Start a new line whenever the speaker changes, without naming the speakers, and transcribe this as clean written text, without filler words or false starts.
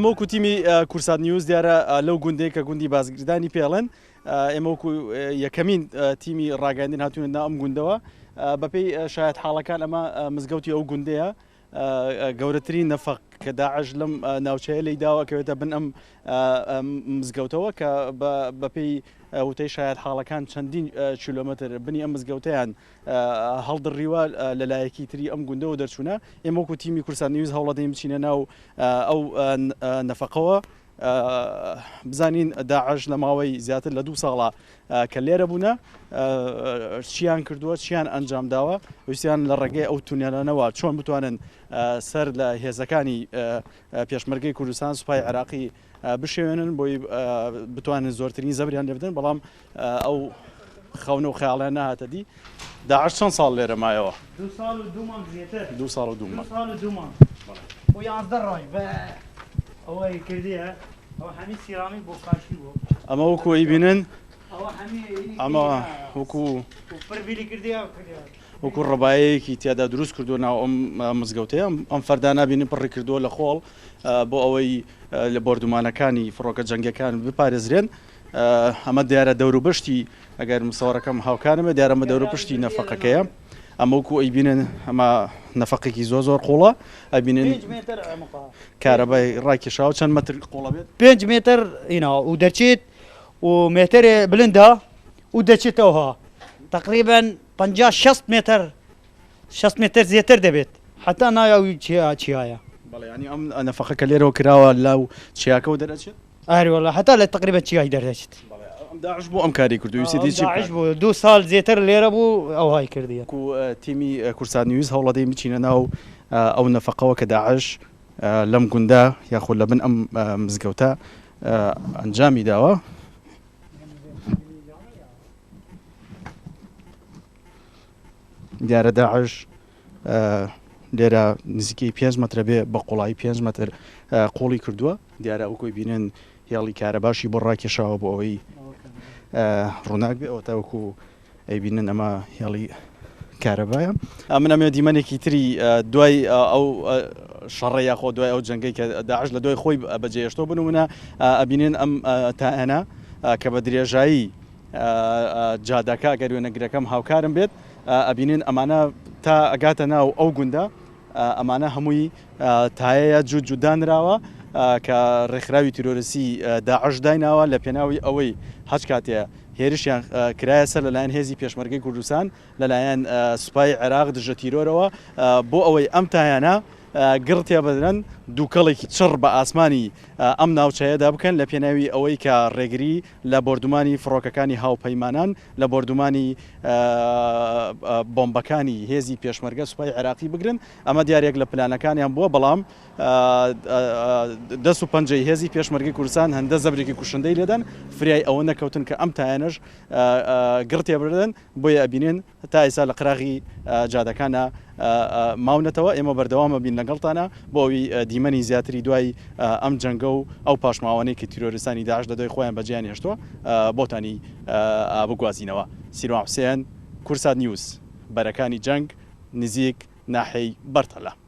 ئێمە وەکو تیمی کورسات نیوز دیارە لەو گوندەیە کە گوندی بازرگانی پێڵێن ئێمە وەکو یەکەمین تیمی ڕاگەاندن هاتوونە ناو ئەم گوندەوە بەپێی شایەت حاڵەکان ئەمە مزگەوتی ئەو گوندەیە گەورەترین نەفەق کە داعش لەم ناوچەیە لی داوە کەوێتە بن ئەم مزگەوتەوە کە بەپێی وتەی شایەت حاڵەکان چەندین کیلۆمەتر بنی ئەم مزگەوتیان هەڵدڕیوە لەلایەکی تری ئەم گوندەوە دەرچوونە ئێمە وەکو تیمی کورسات نیوز هەوڵ دەدەین بچینە ناو ئەو نەفەقەوە بزانین داعش لە ماوەی زیاتر لە 2 ساڵە کە لێرە بوونە چیان کردووە چیان ئەنجام داوە ویستیان لە ڕێگەی ئەو تونێلانەوە چۆن بتوانن سەر لە هێزەکانی پێشمەرگەی کوردستان سوپای عێراقی بشێوێنن بۆی بتوانن زۆرترین زەبریان لێ بدەن بەڵام ئەو خەونە و خەیاڵیان نەهاتە دی داعش چەند ساڵ لێرە مایەوە
2 ساڵ و 2 مانگ زیاتر
2 ساڵ و 2 مانگ
2 ساڵ و 2 مانگ و 11 ڕۆژ ئەوەی کردیە ئەوە هەمی سیرامی بۆ کاشی بوو
ئەمە وەکو ئەیبینن
ئەوە هەمی
ئەمە وەکو
پڕبیلی کردیە
وەکو ڕەبایەیەکی تیادا دروست کردووە ناو ئەم مزگەوتەیە ئەم فەردانە بینین پڕی کردووە لە خۆڵ بۆ ئەوەی لە بۆردومانەکانی فڕۆکە جەنگەکان بپارێزرێن ئەمە دیارە دەوروبەشتی ئەگەر مسەوەڕەکەم هاوکانمە دیارە ئەمە دەوروبەشتی نەفەقەکەیە ئەمە وەکو ئەیبینن ئەمە نەفەقێکی زۆر قوڵە ئەبینن کارەبای ڕاکێشاوە چەند مەتر قوڵە بێت
5 متر و دەچێت و متر بلندا و دەچێتەوە تقریبا 50-60 متر 60 متر زیاتر دەبێت حتا ناوی چیایە
بەڵێ ینی ئەم نەفەقەکە لێرەوە کراوە لاو چیاکەەوە دەرەچێت
ئاریوەڵە حتا لە تقریبا چیای دەردەچێت
داعش بۆ ئەم کاری کردو
داعش بوو 2 ساڵ زیاتر لێرە بوو ئەوهای کردیە
تیمی کورسات نیوز هەوڵ دەدەین بچینە ناو ئەو نەفەقەوە کە داعش لەم گوندا یاخۆ لە بن ئەم مزگەوتە ئەنجامی داوە دیارە داعش لێرە نزیکەی 5 مەترە بێ بە قوڵایی 5 مەتر قوڵی کردووە دیارە ئەوکۆی بینن هێڵی کارەباشی بۆ ڕاکێشاوە بۆ ئەوەی ڕووناک بێ ئەوە تاوەکو ئەیبینن ئەمە هێڵی کارەبایە من ئەمێ دیمەنێکی تری دوای ئەو شەڕە یاخۆ دوای ئەو جەنگەی کە داعش لە دوای خۆی بەجێهێشتۆ بنوونە ئەبینن ئەم تائەنە کە بە درێژایی جادەکە ئەگەر وێنەگرەکەم هاوکارم بێت ئەبینن ئەمانە تا ئەگاتە ناو ئەو گوندە ئەمانە هەمووی تایەیە جودانراوە کە ڕێکخراوی تیرۆریسی داعش دایناوە لە پێناوی ئەوەی هەچ کاتێ هێرشیان کرایە سەر لەلایەن هێزی پێشمەرگەی کوردستان لەلایەن سوپای عێراق دژە تیرۆرەوە بۆ ئەوەی ئەم تایانە گڕتیا بدرن دووکەڵێکی چڕ بە ئاسمانی ئەم ناوچەیەدا بکەن لە پێناوی ئەوەی کە ڕێگری لە بردومانی فڕۆکەکانی هاوپەیمانان لە بردومانی بۆمبەکانی هێزی پێشمەرگە سوپای عێراقی بگرن ئەمە دیارێک لە پلانەکانیان بووە بەڵام دەست و پەنجەی هێزی پێشمەرگی کوردستان هەندە زەبرێکی کوشندەی لێدەن فریای ئەوە نەکەوتن کە ئەم تایانەش گڕتێ بدەن بۆیە ئەبینێن تا ئێستا لە قراغی جادەکانە ماونەتەوە ئێمە بەردەوامە بین لەگەڵتانە بۆ ئەوی دیمەنی زیاتری دوای ئەم جەنگە و ئەو پاشماوانەی کە تیرۆریستانی داعش لە دوای خۆیان بەجیان هێشتووە بۆتانی بگوازینەوە سیروان حوسێن کورسات نیوز بەرەکانی جەنگ نزیک ناحەی بەرتەلە